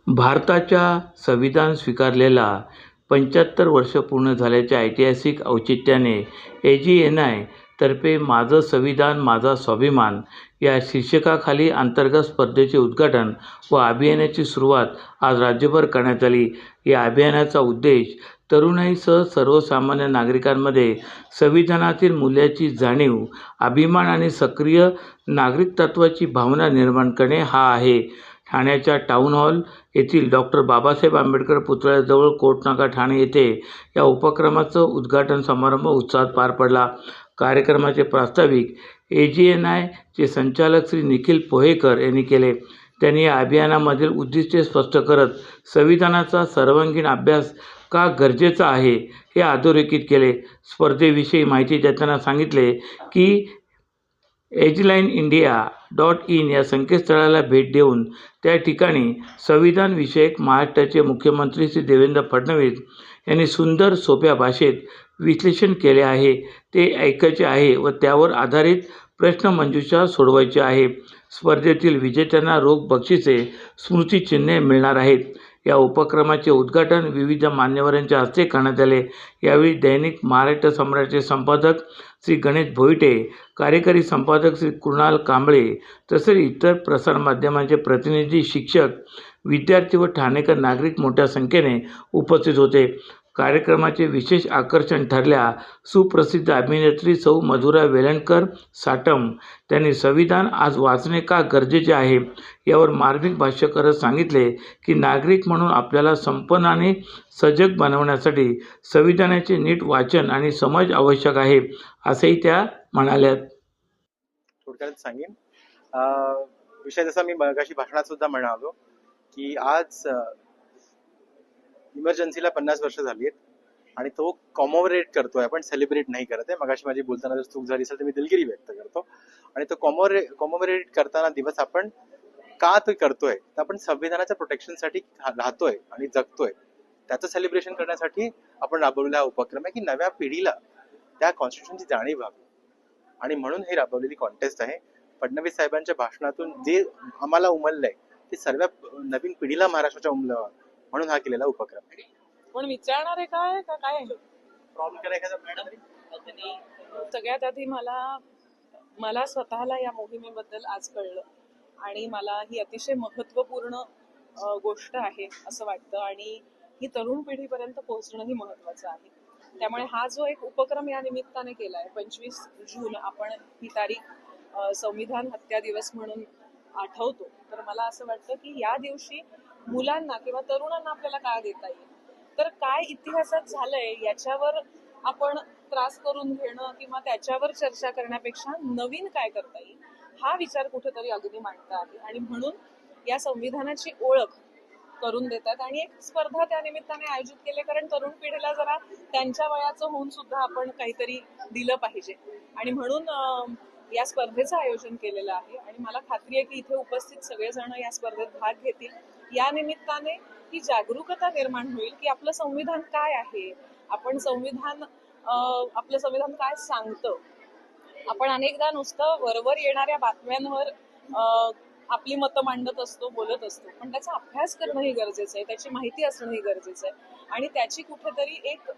भारताच्या संविधान स्वीकारलेला 75 वर्ष पूर्ण झाल्याच्या ऐतिहासिक औचित्याने AGNI तर्फे माझं संविधान माझा स्वाभिमान या शीर्षकाखाली अंतर्गत स्पर्धेचे उद्घाटन व अभियानाची सुरुवात आज राज्यभर करण्यात आली. या अभियानाचा उद्देश तरुणाईसह सर्वसामान्य नागरिकांमध्ये संविधानातील मूल्याची जाणीव, अभिमान आणि सक्रिय नागरिकत्वाची भावना निर्माण करणे हा आहे. ठाण्याच्या टाऊन हॉल येथील डॉक्टर बाबासाहेब आंबेडकर पुतळ्याजवळ कोर्टनाका ठाणे येथे या उपक्रमाचं उद्घाटन समारंभ उत्साहात पार पडला. कार्यक्रमाचे प्रास्ताविक AGNI चे संचालक श्री निखिल पोहेकर यांनी केले. त्यांनी या अभियानामधील उद्दिष्टे स्पष्ट करत संविधानाचा सर्वांगीण अभ्यास का गरजेचा आहे हे अधोरेखित केले. स्पर्धेविषयी माहिती देताना सांगितले की edgelineIndia.in या संकेतस्थळाला भेट देऊन त्या ठिकाणी संविधान विषयक महाराष्ट्राचे मुख्यमंत्री श्री देवेंद्र फडणवीस यांनी सुंदर सोप्या भाषेत विश्लेषण केले आहे ते ऐकायचे आहे व त्यावर आधारित प्रश्नमंजुषा सोडवायची आहे. स्पर्धेतील विजेत्यांना रोख बक्षिसे, स्मृतिचिन्हे मिळणार आहेत. या उपक्रमाचे उद्घाटन विविध मान्यवरांच्या हस्ते करण्यात आले. यावेळी दैनिक महाराष्ट्र सम्राटचे संपादक श्री गणेश भोईटे, कार्यकारी संपादक श्री कृणाल कांबळे तसेच इतर प्रसारमाध्यमांचे प्रतिनिधी, शिक्षक, विद्यार्थी व ठाणेकर नागरिक मोठ्या संख्येने उपस्थित होते. कार्यक्रमाचे विशेष आकर्षण ठरल्या सुप्रसिद्ध अभिनेत्री सौ मधुरा वेलणकर साटम. त्यांनी संविधान आज वाचणे का गरजेचे आहे यावर मार्मिक भाष्य करत सांगितले की नागरिक म्हणून आपल्याला संपन्न आणि सजग बनवण्यासाठी संविधानाचे नीट वाचन आणि समज आवश्यक आहे असेही त्या म्हणाल्या. थोडक्यात सांगेन विषय जसा मी मगाशी भाषणात सुद्धा म्हणालो की आज इमर्जन्सीला 50 वर्ष झाली आहेत आणि तो कॉमोमरेट करतोय, आपण सेलिब्रेट नाही करत आहे. मगाशी माझी बोलताना जर चूक झाली असेल तर मी दिलगिरी व्यक्त करतो. आणि तो कॉमोमरेट करताना दिवस आपण का तो करतोय, तर आपण संविधानाच्या प्रोटेक्शनसाठी राहतोय आणि जगतोय, त्याचं सेलिब्रेशन करण्यासाठी आपण राबवलेला हा उपक्रम आहे की नव्या पिढीला त्या कॉन्स्टिट्यूशनची जाणीव व्हावी. आणि म्हणून हे राबवलेली कॉन्टेस्ट आहे. फडणवीस साहेबांच्या भाषणातून जे आम्हाला उमललंय ते सर्व नवीन पिढीला महाराष्ट्राच्या उमलवा म्हणून हा केलेला उपक्रम आहे. पण विचारणार आहे काय का काय प्रॉब्लेम करायचा मॅडम. सगळ्यात आधी मला स्वतःला या मोहिमेबद्दल आज कळलं आणि मला ही अतिशय महत्त्वपूर्ण गोष्ट आहे असं वाटतं आणि ही तरुण पिढीपर्यंत पोहोचणं ही महत्त्वाचं आहे. त्यामुळे हा जो एक उपक्रम या निमित्ताने केलाय 25 जून आपण ही तारीख संविधान हत्या दिवस म्हणून आठवतो, तर मला असं वाटतं की या दिवशी मुलांना किंवा तरुणांना आपल्याला काय देता येईल, तर काय इतिहासात झालंय याच्यावर आपण त्रास करून घेणं किंवा त्याच्यावर चर्चा करण्यापेक्षा नवीन काय करता येईल हा विचार कुठेतरी अगदी मांडता आहे. आणि म्हणून या संविधानाची ओळख करून देतात आणि एक स्पर्धा त्या निमित्ताने आयोजित केली, कारण तरुण पिढीला जरा त्यांच्या वयाचं होऊन सुद्धा आपण काहीतरी दिलं पाहिजे आणि म्हणून या स्पर्धेचं आयोजन केलेलं आहे. आणि मला खात्री आहे की इथे उपस्थित सगळेजण या स्पर्धेत भाग घेतील. या निमित्ताने ही जागरूकता निर्माण होईल की आपलं संविधान काय आहे, आपलं संविधान काय सांगतं. आपण अनेकदा नुसतं वरवर येणाऱ्या बातम्यांवर आपली मतं मांडत असतो, बोलत असतो, पण त्याचा अभ्यास करणंही गरजेचं आहे, त्याची माहिती असणंही गरजेचं आहे आणि त्याची कुठेतरी एक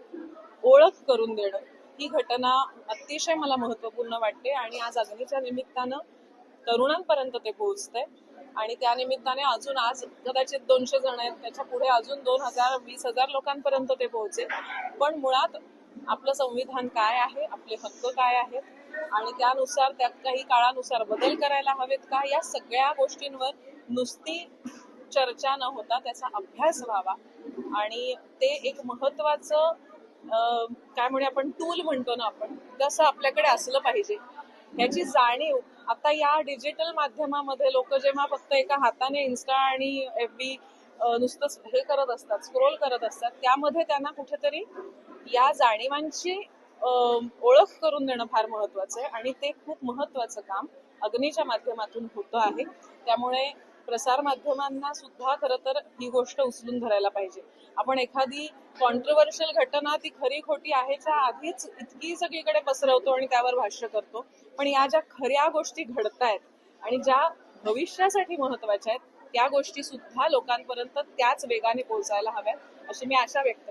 ओळख करून देणं ही घटना अतिशय मला महत्त्वपूर्ण वाटते. आणि आज अग्नीच्या निमित्तानं तरुणांपर्यंत ते पोहोचतंय आणि त्या निमित्ताने अजून आज कदाचित 200 जण आहेत, त्याच्या पुढे अजून 2000-20,000 लोकांपर्यंत ते पोहोचेल. पण मुळात आपलं संविधान काय आहे, आपले हक्क काय आहेत आणि त्यानुसार त्यात काही काळानुसार बदल करायला हवेत का, या सगळ्या गोष्टींवर नुसती चर्चा न होता त्याचा अभ्यास व्हावा आणि ते एक महत्वाचं काय म्हणूया आपण टूल म्हणतो ना आपण, तसं आपल्याकडे असलं पाहिजे. याची जाणीव आता या डिजिटल माध्यमामध्ये लोक जेव्हा फक्त एका हाताने इन्स्टा आणि FB नुसतं हे करत असतात, स्क्रोल करत असतात, त्यामध्ये त्यांना कुठेतरी या जाणीवांची ओळख करून देणं फार महत्वाचं आहे आणि ते खूप महत्वाचं काम अग्नीच्या माध्यमातून होतं आहे. त्यामुळे प्रसार माध्यमांना सुद्धा खरं तर ही गोष्ट उचलून धरायला पाहिजे. आपण एखादी कॉन्ट्रोवर्शियल घटना ती खरी खोटी आहेच्या आधीच इतकी सगळीकडे पसरवतो आणि त्यावर भाष्य करतो, पण या ज्या खऱ्या गोष्टी घडतायत आणि ज्या भविष्यासाठी महत्वाच्या आहेत त्या गोष्टी सुद्धा लोकांपर्यंत त्याच वेगाने पोहोचायला हव्यात अशी मी आशा व्यक्त